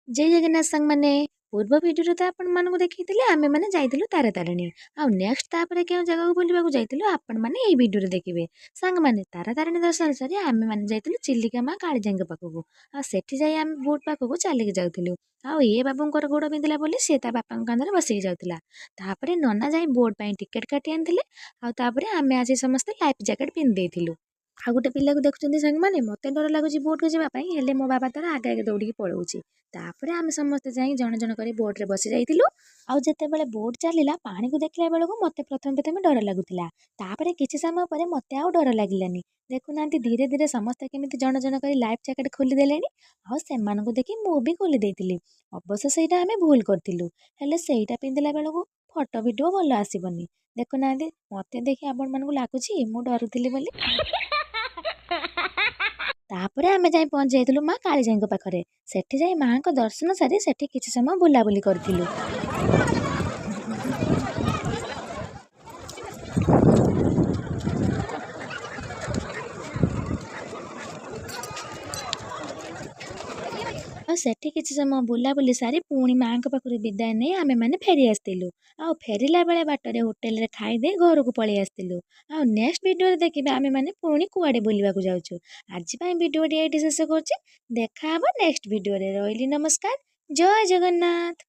जय जगन्नाथ सांग माने पूर्व भिडियो तो आपण मानकु देखिथिले आमे माने जाइतिलु तारातारिणी आ नेक्स्ट तापरे केउ जगह बुलिबाकू जाइतिलु आपण माने एई भिडियो रे देखिबे। सांग माने तारातारिणी दर्शन सरी आमे माने जाइतिलु चिल्लिका मा काळीजांग पाखकू आ सेठी जाई आमे बोट पाखकू चालिक जाउतिलु। आ ए बाबूंकर गोड़ बिंदिला बोली से ता बापांक कांदरे बसिक जाउतिला। तापरे नन्ना जाई बोट पई टिकट काटी आनथिले आ तापरे आमे आसी समस्त लाइफ जैकेट पिन देइथिलु। आ गोटे पिला को देखुचंदी सांग माने मते डर लागुची बोट को जेबा पई हेले मो बाबा तार आगे आगे दौड़ी पळौची। तापरे आमे समस्त जाई जण जण करी बोट रे बसी जाइतिलु। आउ जेते बेले बोट चलिला पानी को देखला बेलको मते प्रथम प्रथम डर लागुतिला। तापरे किछि समय परे मते आउ डर लागिलानी। देखुनांती धीरे धीरे समस्त केमिति जण जण करी लाइफ जैकेट खोली देलेनी। आउ सेमानकु देखि मु भी खोली देइतिली। अवश्य सेटा आमे भूल करतिलु। हेले सेटा पिंदिला बेलको फोटो वीडियो भलो आसीबनी। देखुनांती मते देखि आपण मानकु लागुची मु डरुतिली बोली। तापरे आमे जाई पहुंच जाइतिलु माँ कालीजाईଙ୍କ पाखरे। सेठी जाई माँ दर्शन सारी सेठी किछि समय बुलाबुली करथिलु। आ सेठी किछि समय बुलाबुली सारी पुणी माँ पाखरु विदाय नै आमे माने फेरी आस्तिलु। आ फेरिला बेले बाटरे होटेल रे खाई दे घर को पळी आस्तिलु। आ नेक्स्ट वीडियो रे देखिबे आमे माने पुणी कुआडे बुलिबाकू जाउछु। आज पई वीडियो डी एटी शेष करछि। देखा हबो नेक्स्ट वीडियो रे। रोइली नमस्कार। जय जगन्नाथ।